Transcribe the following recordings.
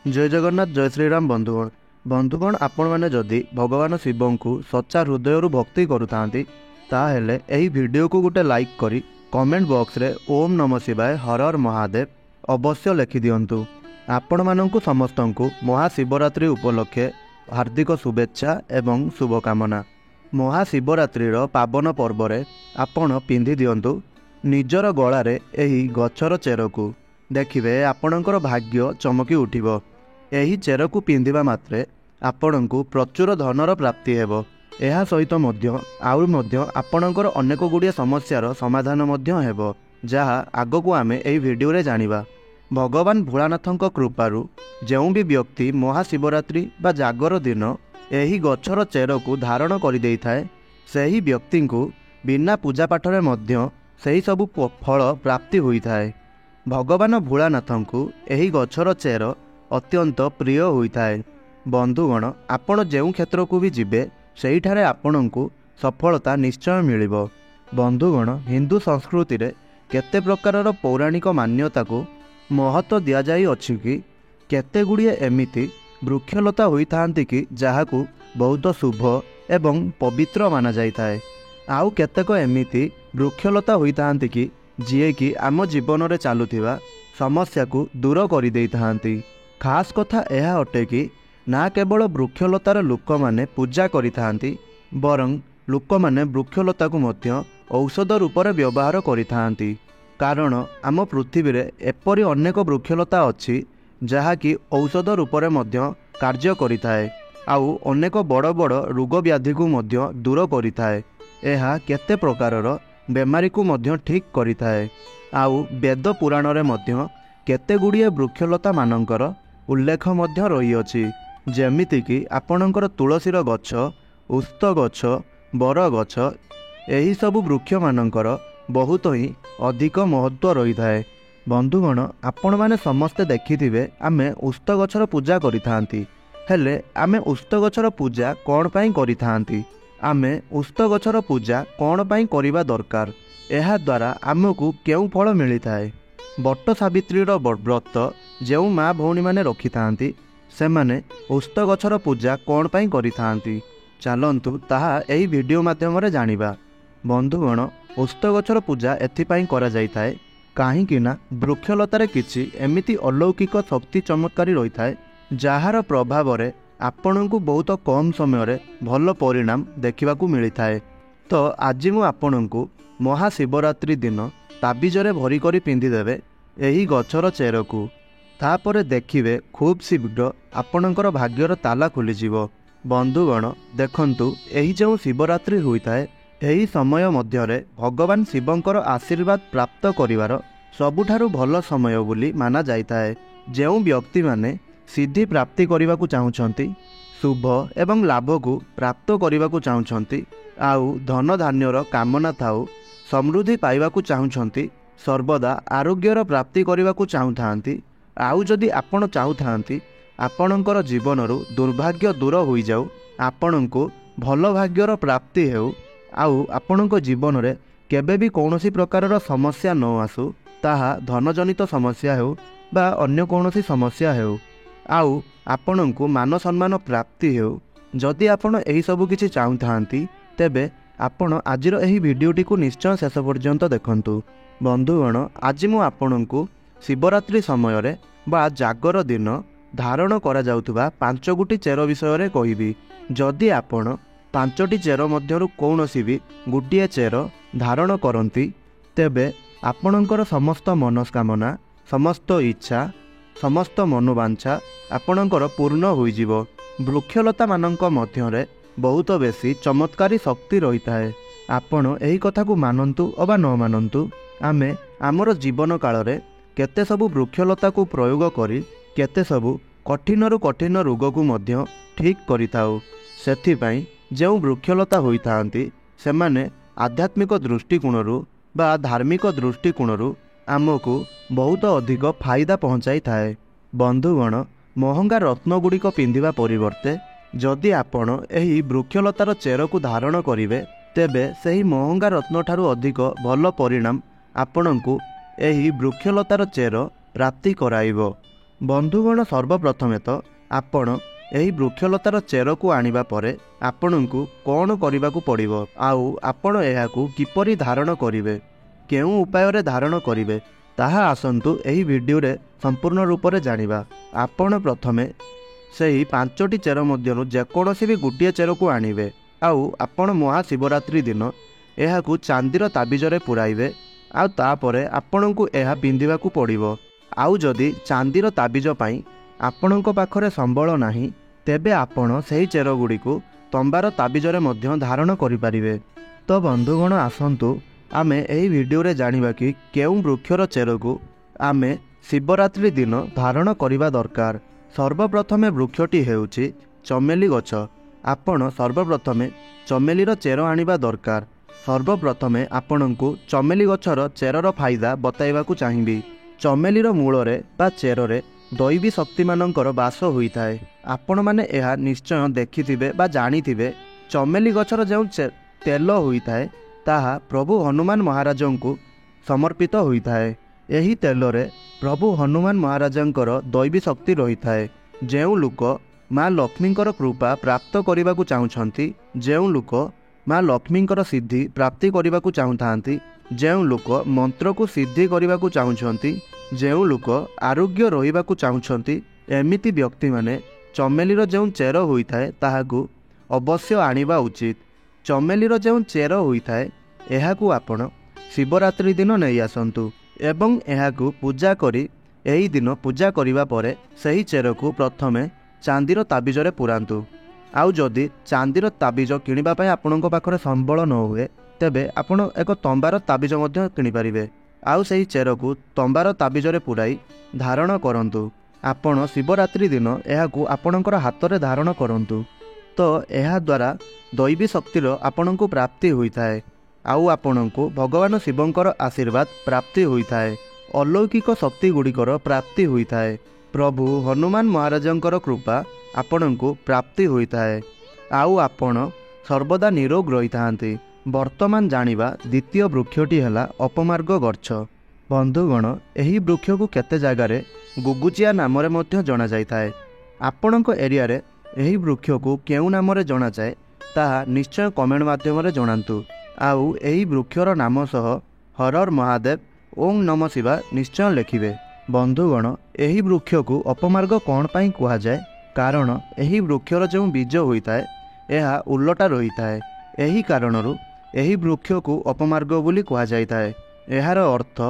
जय जगन्नाथ जय श्रीराम बंधुगण आपण मैंने जदि भगवान शिव को सच्चा हृदय भक्ति करुतांती ताहेले एही वीडियो को गोटे लाइक करी कमेंट बॉक्स रे ओम नमः शिवाय हर हर महादेव अवश्य लिखि दियंतु। आपण मानंकु समस्तंकु महाशिवरात्रि उपलक्षे हार्दिक शुभेच्छा एवं शुभकामना। महाशिवरात्रि पावन पर्व रे आपण पिंधि दियंतु निजर गलारे एही गछर चेरकु देखिबे आपणकर भाग्य चमकी उठिबो। एही चेरकु पिंधिबा मात्रे आपणंकु प्रचुर धनर प्राप्ति हेबो। एहा सहित आपणकर अनेक गुड़िया समस्यार समाधान हेबो जहा आगकु आमे एही वीडियो रे जानिबा। भगवान भोलानाथंक कृपारु जेउ भी व्यक्ति महाशिवरात्रि बा जागर दिन एही गछर चेरकु धारण करि देइथाय सेही व्यक्ति को बिना पूजा पाठरे मध्य सेही सबु फल प्राप्ति होइथाय। भगवान भोलानाथंकु एही गछर चेर अत्यंत प्रिय होइथाय। बंधुगण आपण जेउ क्षेत्र को भी जिबे सेहीठारे आपणंकु सफलता निश्चय मिलिबो। बंधुगण हिंदू संस्कृति रे केते प्रकारर पौराणिक मान्यता को महत्व दिया जाई अछि कि केते गुड़िए एमिति वृक्षलता होइथांती कि जाहाकु बहुत शुभ एवं पवित्र माना जाइथाय। आउ केतेक एमिति वृक्षलता होइथांती कि जिए कि आम जीवन रे चालुथिबा समस्या को दूर करि देइथांती। खास कथा यह अटे कि ना केवल वृक्षलतार लोक माने पूजा करिथांती बरं लोक माने वृक्षलता को मध्य औषध रूप में व्यवहार करिथांती। कारण आम पृथ्वी रे एपरि अनेक वृक्षलता अछि जहाँकि औषध रूप में मध्य कार्य करिथाए आउ अनेक बड़ बड़ रोग व्याधि को मध्य दूर करिथाए। एहा केते प्रकारर बेमारी को मध्य ठीक करिथाए। आउ वेद पुराण रे मध्य केते गुड़िए वृक्षलता मानकर उल्लेख मध्य रही अछि जेमिति कि आपणकर तुलसीर गछ, उस्त गछ, बर गछ एही सबु वृक्ष मानकर बहुत ही अधिक महत्व रही थाए। बंधुगण आपण माने समस्ते देखिथिबे आमे उस्त गछर पूजा करिथांती हेले आमे उस्त गछर पूजा कोन पई करिथांती आमे उस्त गछर पूजा कोन पई करिबा दरकार एहा द्वारा आमको केउ फल मिली थाए। बट सावित्रीर व्रत जो माँ भौणी माने रखि थांती सेमाने उस्त गछर पूजा कोन पई करिथांती चलंतु ताहा एही वीडियो माध्यम रे जानिबा। बंधुगण उस्त गछर पूजा एथिपाई करा जाई थाए काहींकि ना वृक्षलतारे किछि एमिति अलौकिक शक्ति चमत्कारी रही थाए जहार प्रभाव रे आपणंकु बहुत कम समय रे भल परिणाम देखिबाकू मिली थाए। तो आज मु आपणंकु महाशिवरात्रि दिन ताबिजरे भरी करी पिंधि देबे एही गछर चेरकू तापरे देखिबे खूब शीघ्र आपणकर भाग्यर ताला खुली जिवो। बंधुगण देखंतु एही जो शिवरात्रि होइताए एही समय मध्यरे भगवान शिवंकर आशीर्वाद प्राप्त करिवार सबुठारु भल समय बोली माना जाइताए। जेउ व्यक्ति माने सिद्धि प्राप्ति करिबाकू चाहुछंती शुभ एवं लाभ को प्राप्त करिबाकू चाहुछंती आउ धन धान्यर कामना थाउ समृद्धि पाइबाकू चाहुछंती सर्वदा आरोग्यर प्राप्ति करिबाकू चाहुथांती आउ जदि आपण चाहुथांती आपणकर जीवनरु दुर्भाग्य दूर होई जाऊ आपणको भल भाग्यर प्राप्ति हेउ आउ आपणक जीवन रे केबे भी कौनसी प्रकारर समस्या न आसु ताहा धनजनित समस्या हेउ बा अन्य कौनसी समस्या हेउ आउ आपणको मान सम्मान प्राप्ति हेउ। जदि आपण एही सबु किछि चाहुथांती तेबे आपण आजिर एही वीडियोटी को निश्चय शेष पर्यंत देखंतु। बंधुगण आज मु आपणको शिवरात्रि समय रे बा जागर दिन धारण करा जाउथबा 5 गोटी चेर विषय रे कहिबी। जदि आपण 5टी चेर मध्यरु कौनसी भी गोटिए चेर धारण करंती तेबे आपणकर समस्त मनस्कामना समस्त इच्छा समस्त मनोवांछा आपणकर पूर्ण होई जिवो। वृक्षलता मानक मध्यरे बहुत बेसी चमत्कारी शक्ति रही थाए। आपण एही कथा को मानंतु अबा न मानंतु आमे आमर जीवन काल रे केते सबु वृक्षलता को प्रयोग करी केते सबु कठिन रु कठिन रोग को मध्य ठीक करिताउ। सेथिपाई जो वृक्षलता होइथांती सेमाने आध्यात्मिक दृष्टिकोणरू बा धार्मिक दृष्टिकोणरू आमको बहुत अधिक फायदा पहुँचाई थाए। बंधुगण महंगा रत्न गुड़िक पिंधिबा परिवर्ते जदि आपण एही वृक्षलतार चेर को धारण करिवे तेबे सेही महंगा रत्न ठारू अधिक भल परिणाम आपणंकु एही वृक्षलतार चेर प्राप्ति कराइबो। बंधुगण सर्वप्रथमे तो आपण एही वृक्षलतार चेर को आनिबा परे आपणंकु कौन करबाकू पड़िबो आउ आपण एहाकू किपरि धारण करिवे केउ उपाय रे धारण करिवे ताहा आसंतु एही वीडियो रे संपूर्ण रूप रे जानिबा। आपण प्रथमे सेही 5टी चेर मध्यरु जेकोसी भी गोटे चेर को आनिवे आउ आपण महाशिवरात्रि दिन एहाकू चांदीर ताबिज रे पुराइबे आउ तापरे आपणंकु एहा पिंधिबाकू पड़िबो। आउ जदि चांदीर ताबिज पई आपणंक पाखरे संबल नाही तेबे आपण सेही चेर गुड़िकु तंबार ताबिज रे मध्य धारण करिपारिबे। तो बंधुगण आसंतु आमे एही वीडियो रे जानिबा कि केउ वृक्षर चेर को आमे शिवरात्रि दिन धारण करिबा दरकार। सर्वप्रथमे वृक्षटी हेउछि चमेली गछ। आपण सर्वप्रथमे चमेलीर चेर आनिबा दरकार। सर्वप्रथमे आपणंकु चमेली गछर चेरर फायदा बताइबाकू चाहिबी। चमेलीर मूलरे बा चेररे दैवी शक्ति मानकर बास होता है। आपण माने यह निश्चय देखिथिबे बा जानिथिबे चमेली गछर जो तेल होता है ताहा प्रभु हनुमान महाराजों को समर्पित होता है। यही तेल रे प्रभु हनुमान महाराजंकर दैवी शक्ति रही है। जो लोक माँ लक्ष्मींकर कृपा प्राप्त करने को चाहूँगी, जो लोक माँ लक्ष्मींकर सिद्धि प्राप्ति करने को चाहूँगी, जो लोक मंत्र को सिद्धि करने को चाहूँगी, जो लोक आरोग्य रहिबा को चाहूँगी, एमिति व्यक्ति माने चमेलीर जो चेर होता है ताहाकू अवश्य आनिबा उचित। चमेलीर जो चेर होता है एहाकू आपण शिवरात्रि दिन नहीं आसंतु एवं एहाकू पूजा करी एही दिन पूजा करिबा परे सही चेर को प्रथमे चांदीर ताबिजरे पुरांतु। आउ जदि चांदीर ताबिज किनिबा पय आपणक पाखरे संबल न हुए तेबे आपण एक तंबार ताबिज मध्य किनि पारिबे। आउ सही चेर को तंबार ताबिजरे पुराई धारण करंतु। आपण शिवरात्रि दिन एहाकू आपणकर हाथ रे धारण करंतु। तो एहा द्वारा दैवी शक्तिर आपणकू प्राप्ति होता है। आउ आपणकू भगवान शिवंकर आशीर्वाद प्राप्ति होता है। अलौकिक शक्ति गुड़िकर प्राप्ति होता है। प्रभु हनुमान महाराजंकर कृपा आपणकू प्राप्ति होता है। आउ आपण सर्वदा निरोग रही थांती। वर्तमान जानिबा द्वितीय वृक्षटी हैला अपमार्ग गछ। बंधुगण एही वृक्ष को केते जगार गुगुचिया नाम रे मध्य जना जाइथाए। आपणक एरिया रे एही वृक्ष को केउ नाम रे जना जाए ताहा निश्चय कमेंट माध्यम रे जणांतु। आउ एही वृक्षर नाम सह हर हर महादेव ओम नमः शिवाय निश्चय लिखिबे। बंधुगण एही वृक्ष को अपमार्ग कौन पाई कुहा जाए कारण एही वृक्षर जो बीज होता है यह उल्लटा रही है। एही कारणरू एही वृक्ष को अपमार्ग बोली कुहा जाइता है। एहार अर्थ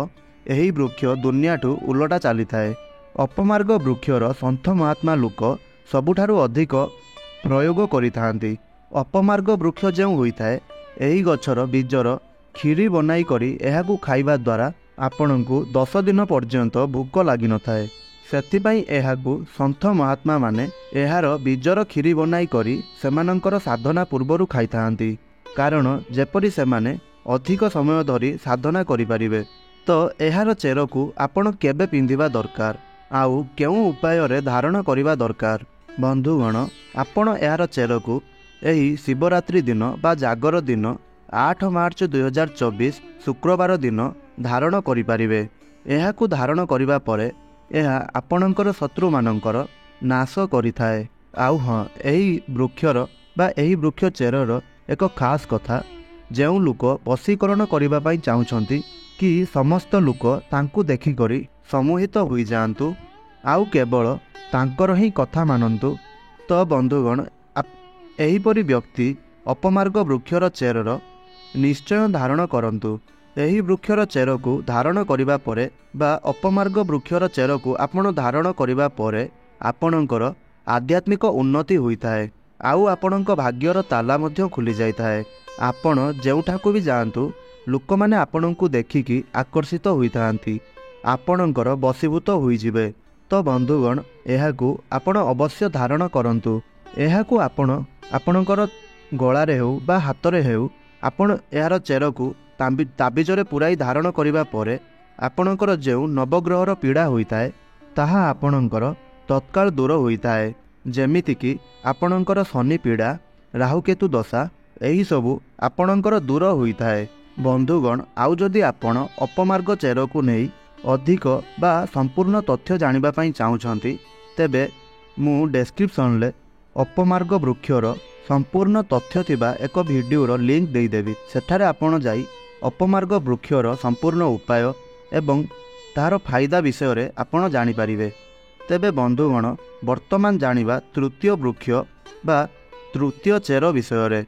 एही वृक्ष दुनिया ठू उल्लटा चली थाए। अपमार्ग वृक्षर सन्थ महात्मा लोक सबुठारु अधिक प्रयोग करिथांती। अपमार्ग वृक्ष जो होता है एही गछर बीजर खीरी बनाई करी एहाकू खाइबा द्वारा आपणकू 10 दिन पर्यंत भूक लगी न थाए। सेथिपाई एहाकू सन्थ महात्मा माने एहार बीजर खीरी बनाई करी सेमानंकर साधना पूर्वरु खाइथांती कारण जेपरि सेमाने अधिक समय धरी साधना करिपारिबे। तो एहार चेर को आपण केबे पिंधिबा दरकार आउ केउ उपाय रे धारण करिबा दरकार। बंधुगण आपण एहार चेर को एही शिवरात्रि दिन बा जागर दिन 8 मार्च 2024 शुक्रवार दिन धारण करिपारिबे। एहाकू धारण करिबा परे एहा आपणकर शत्रु मानकर नाश करिथाए। आउ हाँ एही वृक्षर बा एही वृक्ष चेरर एक खास कथा जो लोक वशीकरण करिबा पई चाहुछंती कि समस्त लोक तांकू देखिकरी समूहित होई जाआंतु आउ केवल तांकर ही कथा मानंतु। तो बंधुगण एहीपरि व्यक्ति अपमार्ग वृक्षर चेरर निश्चय धारण करंतु। एही वृक्षर चेर को धारण करिबा परे बा अपमार्ग वृक्षर चेर को आपण धारण करिबा परे आपणकर आध्यात्मिक उन्नति होता है। आउ आपणक भाग्यर ताला मध्य खुली जाइथाए। आपण जेउठाकू भी जाआंतु लोक माने आपणकू देखिकी आकर्षित होइथांती आपणकर वशीभूत होइजिबे। तो बंधुगण एहाकू आपण अवश्य धारण करंतु। एहाकू आपण आपणकर गଳାରେ ହେଉ बा हातरे ହେଉ आपण एहार चेर को ताबिजरे पुराई धारण करिबा परे आपणकर जो नवग्रहर पीड़ा होता है ताहा आपणकर तत्काल दूर होता है। जेमिति कि आपणकर शनि पीड़ा राहुकेतु दशा यही सबू आपणकर दूर होता है। बंधुगण आउ जदि आपण अपमार्ग चेर को नहीं अधिक बा संपूर्ण तथ्य जानिबा पई चाहुछंती तेबे मु डेस्क्रिप्शन ले अपमार्ग वृक्षर संपूर्ण तथ्य थिबा एक वीडियोर लिंक देदेवि। सेठारे आपण जाई अपमार्ग वृक्षर संपूर्ण उपाय एवं तार फायदा विषय रे आपण जानि परिबे। तेबे बंधुगण वर्तमान जानिबा तृतीय वृक्ष बा तृतीय चेर विषय रे।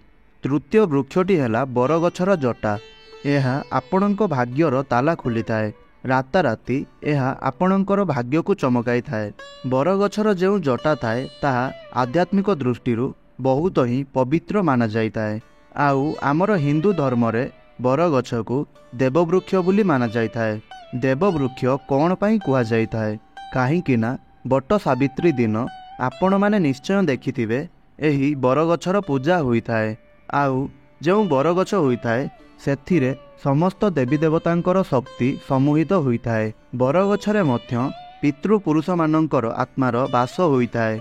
तृतीय वृक्षटी हैला बरगछर जटा। यह आपणक भाग्यर ताला खोली थाए। राताराति यह आपणकर भाग्य को चमकाई थाए। बरगछर जो जटा थाए ताहा आध्यात्मिक दृष्टि बहुत ही पवित्र माना जाई थाए। आउ आमर हिंदू धर्म रे बरगछ को देववृक्ष बोली माना जाई थाए। देववृक्ष कौन पाई कुहा जाई थाए काहींकि ना बट सावित्री दिन आपण माने निश्चय देखिथिबे एही बरगछर पूजा होई थाए। आउ जो बरगछ होई थाए सेथिरे समस्त देवी देवतांकर शक्ति समूहित होई थाए। बरगछरे मध्य पितृपुरुष मानंकर आत्मार वास होई थाए।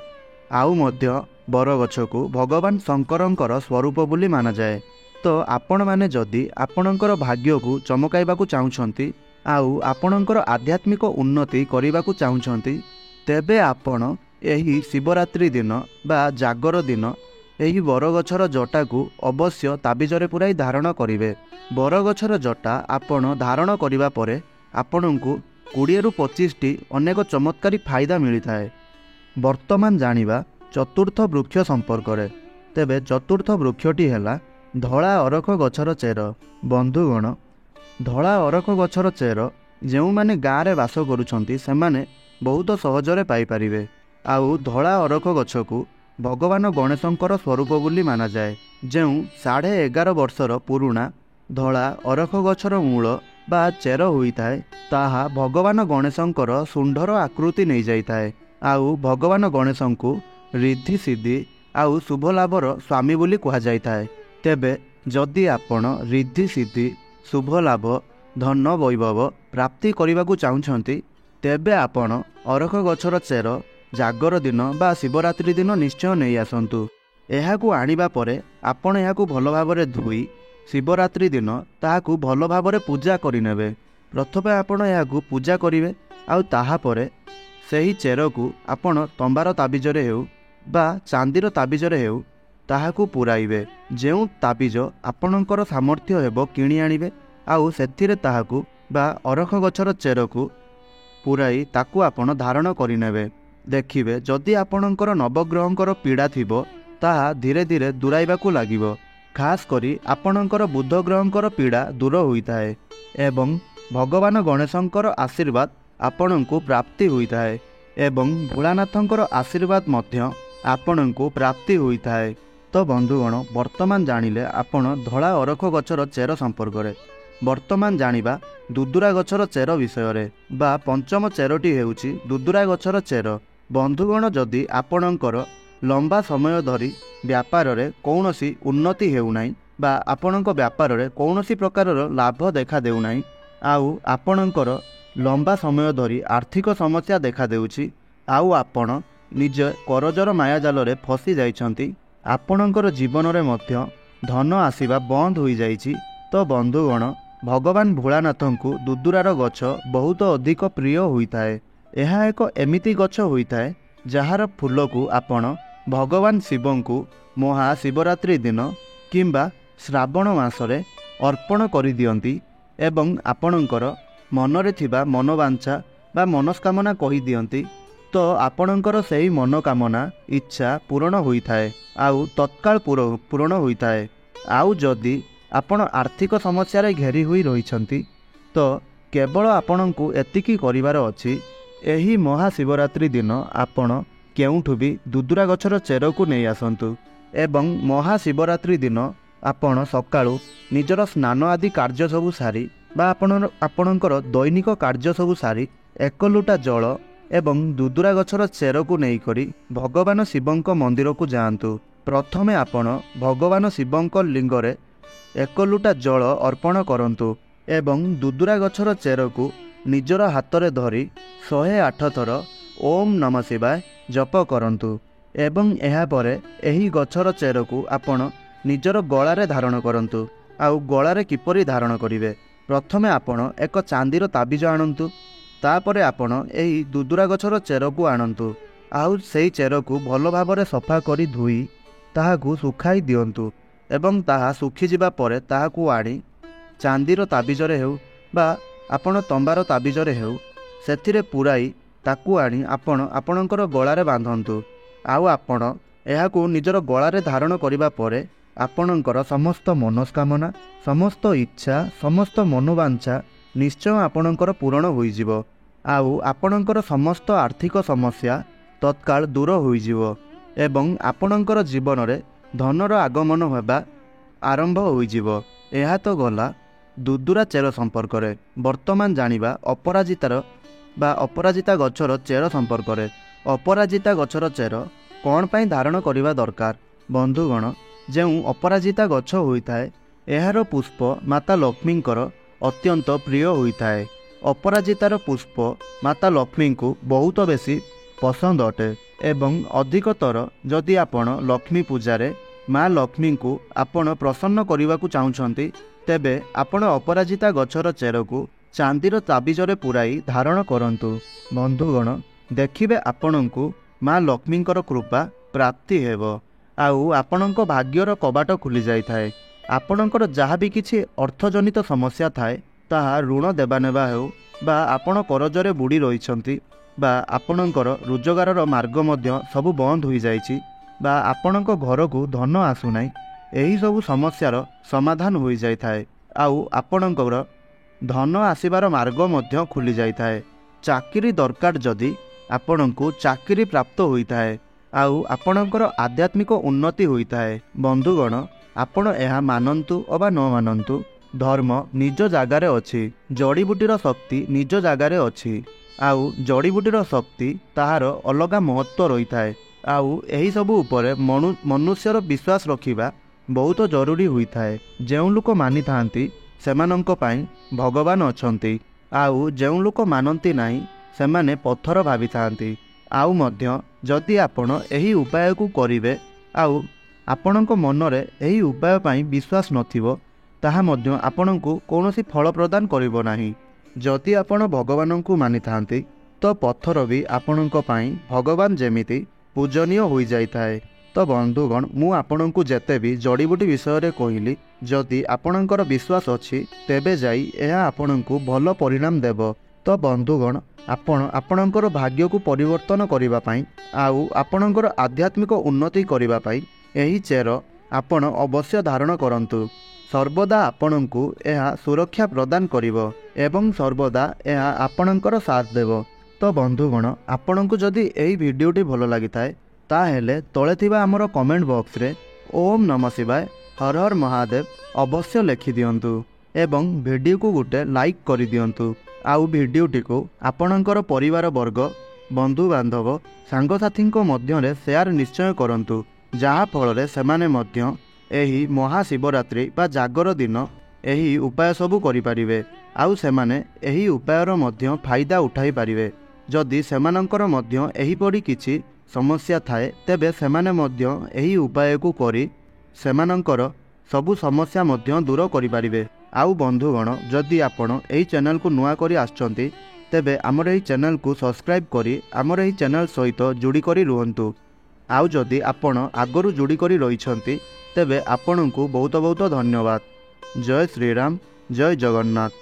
आउ मध्य बरगछ को भगवान शंकरंकर स्वरूप बोली माना जाए। तो आपण माने जदि आपणकर भाग्य को चमकाइबा को चाहुछंती आउ आपणकर आध्यात्मिक उन्नति करिबा को चाहुछंती तेबे आपण एही शिवरात्रि दिन बा जागर दिन एही बरगछर जटा को अवश्य ताबिजरे पुराई धारण करिवे। बरगछर जटा आपण धारण करिबा परे आपणଙ୍କୁ 20 ରୁ 25टी अनेक चमत्कारी फायदा मिली थाए। वर्तमान जानिबा चतुर्थ वृक्ष संपर्क रे। तेबे चतुर्थ वृक्षटी हैला धला अरख गछर चेर। बंधुगण धला अरख गछर चेर जो माने गाँव रे वास करुछंती सेमाने बहुत सहजरे पाई परिवे। आउ धला अरख गछ को भगवान गणेशंकर स्वरूप बोली माना जाए। जो 11.5 वर्षर पुराणा धला अरख गछर मूल बा चेर होइथाए ताहा भगवान गणेशंकर सुंडर आकृति नहीं जाइथाए। आउ भगवान गणेशंकु रिद्धि सिद्धि आउ शुभ लाभर स्वामी बोली कहा जाइथाए। तेबे जदि आपण रिद्धि सिद्धि शुभ लाभ धन वैभव प्राप्ति करने को चाहूँगी तेबे आपण अरख गछर चेर जागर दिन बा शिवरात्रि दिन निश्चय नहीं आसतु। एहाकू आनिबा परे आपण एहाकू भल भाबरे धोई शिवरात्रि दिन ताहाकू भल भाबरे पूजा करिनेबे। प्रथमे आपण एहाकू पूजा करिवे आउ ताहा परे सेही चेर को आपण तंबार ताबिजरे हेउ बा चांदीर ताबिजरे हेउ ताहाकू पुराइबे। जेउ ताबिज आपणकर सामर्थ्य हेबो किणी आनिबे आउ सेथिरे ताहाकू बा अरख गछर चेर को पुराई ताकू आपण धारण करिनेबे। देखिबे जदि आपणकर नवग्रहंकर पीड़ा थिबो ताहा धीरे धीरे दूराइबाकू लागिबो। खास करी आपणकर बुध ग्रहंकर पीड़ा दूर होइथाए एवं भगवान गणेशंकर आशीर्वाद आपणଙ୍କୁ प्राप्ति होइथाए एवं भोलानाथंकर आशीर्वाद मध्य आपणଙ୍କୁ प्राप्ति होइथाए। तो बंधुगण वर्तमान जानिले आपण धला अरख गछर चेर संपर्क रे। वर्तमान जानिबा दुदुरा गछर चेर विषय रे बा पंचम चेरटी हेउची दुदुरा गछर चेर। बंधुगण जदि आपणଙ୍କର लंबा समय धरी व्यापार रे कौनसी उन्नति हेउनाई बा आपणଙ୍କ व्यापार रे कौनसी प्रकारर लाभ देखा देउनाई आउ आपणଙ୍କର लंबा समय धरी आर्थिक समस्या देखा देउची आउ आपण निज करजर मायाजाल रे फसी जाइछंती आपणଙ୍କର जीवन रे मध्य धन आसीबा बंद होई जाइछि। तो बंधुगण भगवान भोलानाथंकु दुदुरार गछ बहुत अधिक प्रिय होइथाए। यह एक एमिति गछ होइथाए जहार फूल को आपण भगवान शिवंकु महाशिवरात्रि दिन किंबा श्रावण मासरे अर्पण करि दियंती एवं आपणଙ୍କର मनरे थिबा मनोवांछा बा मनस्कामना कहि दियंती तो आपणଙ୍କର सेही मनोकामना इच्छा पूर्ण होइथाए आउ तत्काल पूर्ण होइथाए। आउ जदि आपण आर्थिक समस्या रे घेरी होई रहिछंती तो केवल आपणଙ୍କୁ एतिकी करिवार अछि एही महाशिवरात्रि दिन आपण केउठु भी दुदुरा गछर चेर को नहीं आसतु एवं महाशिवरात्रि दिन आपण सकाळु निजर स्नान आदि कार्य सबु सारी बा आपणଙ୍କର दैनिक कार्य सबु सारी 1 लुटा जल एवं दुदुरा गछर चेर को नहीं करी भगवान शिवंक मंदिर को जाआंतु। प्रथमे आपण भगवान शिवंक लिंगरे 1 लुटा जल अर्पण करंतु एवं दुदुरा गछर चेर को निजर हाथ धरी 108 थर ओम नमः शिवाय जप करंतु एवं एहा परे एही गछर चेर को आपण निजर गଳାରେ धारण करंतु। आउ गଳାରେ किपरि धारण करिवे प्रथमे आपण एक चांदीर ताबिज आणंतु तापरे आपण एही दुदुरा गछर चेर को आणंतु आउ सेई चेर को भल भाबरे सफा करी धोई ताहाकू सुखाई दियंतु एवं ताहा सुखी जिबा परे ताहाकू आनी चांदीर ताबिजरे हेउ बा आपण तंबार ताबिजरे हेउ सेथिरे पुराई ताकू आनी आपण आपणकर गଳାରେ बांधंतु आउ आपण एहाकू निजर गଳାରେ धारण करिबा परे आपणकर समस्त मनस्कामना समस्त इच्छा समस्त मनोवांछा निश्चय आपणकर पूरण होइजिवो आउ आपणकर समस्त आर्थिक समस्या तत्काल दूर होइजिवो एवं आपणकर जीवन रे धनर आगमन होबा आरंभ होइजिवो। एहा तो गला दुदुरा चेर संपर्क रे वर्तमान जानिबा अपराजितार बा अपराजिता गछर चेर संपर्क रे। अपराजिता गछर चेर कौन पाई धारण करिबा दरकार बंधुगण जेउ अपराजिता गछ होइथाए एहार पुष्प माता लक्ष्मींकर अत्यंत प्रिय होइथाए। अपराजितार पुष्प माता लक्ष्मी को बहुत बेसी पसंद अटे एवं अधिकतर जदि आपण लक्ष्मी पूजारे माँ लक्ष्मी को आपण प्रसन्न करने को चाहते तेबे आपण अपराजिता गछर चेर को चांदीर ताबिजरे पुराई धारण करंतु। बंधुगण देखिबे आपणको माँ लक्ष्मींकर कृपा प्राप्ति हेबो आउ आपणको भाग्यर कबाट खुली जाई थाए। आपणकर जहाँ भी किछि अर्थजनित समस्या थाए ताहा ऋण देवा नेबा हेउ बा आपण करजरे बुड़ी रहिछंती बा आपणकर रोजगार मार्ग मध्य सबु बंद हो जाइछि बा आपणको घर को धन आसुनाई एही सबु समस्यार समाधान हो जाई थाए आउ आपणकर धन आसीबार मार्ग मध्य खुली जाई थाए। चाकरी दरकार जदि आपणको चाकरी प्राप्त होइथाए आउ आपणकर आध्यात्मिक उन्नति होइथाए। बंधुगण आपण एहा मानंतु अबा न मानंतु धर्म निज जगार अच्छी जड़ीबुटीर शक्ति निज जगार अच्छी आउ जड़ीबुटीर शक्ति ताहार अलगा महत्व रही थाए आउ एही सबु उपरे मनुष्यर विश्वास रखिबा बहुत जरूरी हुई थाए। जेउ लोक मानि थांती सेमानंक पई भगवान अछंती आउ जेउ लोक मानंती नाही सेमाने पत्थर भावी थांती आउ मध्य जदि आपण एही उपाय को करिवे आउ आपणक मनरे एही उपाय पई विश्वास नथिबो ताहा मध्य आपणको कौनसी फल प्रदान करिबो नाही। जदि आपण भगवान को मानि थांती तो पत्थर भी आपणक पई भगवान जेमिति पूजनीय हो जाई थाए। तो बंधुगण मु आपणको जेते भी जड़ीबुटी विषय रे कहिली जदि आपणकर विश्वास अछि तेबे जाई एहा आपणको भल परिणाम देबो। तो बंधुगण आपण आपणकर भाग्य को परिवर्तन करिबा पई आउ आपणकर आध्यात्मिक उन्नति करिबा पई एही चेर आपण अवश्य धारण करंतु। सर्वदा आपणको एहा सुरक्षा प्रदान करिवो एवं सर्वदा एहा आपणकर साथ देवो। तो बंधुगण आपणको जदि एही भिडियोटी भल लागि थाए ताहेले तळे थिबा हमर कमेंट बॉक्स रे ओम नमः शिवाय हर हर महादेव अवश्य लिखि दियंतु एवं भिडियो को गोटे लाइक करि दियंतु आउ भिडियोटी को आपणकर परिवार वर्ग बंधु बांधव सांगसाथी मध्य शेयर निश्चय करंतु जहा फल सेमाने मध्य एही महाशिवरात्रि बा जागर दिन एही उपाय सबु करि परिबे आउ सेमाने एही उपायर मध्य फायदा उठाई परिबे। जदि सेमानंकर मध्य एही परि किछि समस्या थाए तेबे सेमाने मध्य एही उपाय को करि सेमानंकर सबु समस्या मध्य दूर करि परिबे। आउ बंधुगण जदि आपण एही चैनल को नुआ करि आछंती तेबे हमर एही चैनल को सब्सक्राइब करि हमर एही चैनल सहित जोड़ी करि रुहंतु। आउ जदि आपण आगरु जोड़ी करि रहिछंती तेबे आपणको बहुत बहुत धन्यवाद। जय श्रीराम जय जगन्नाथ।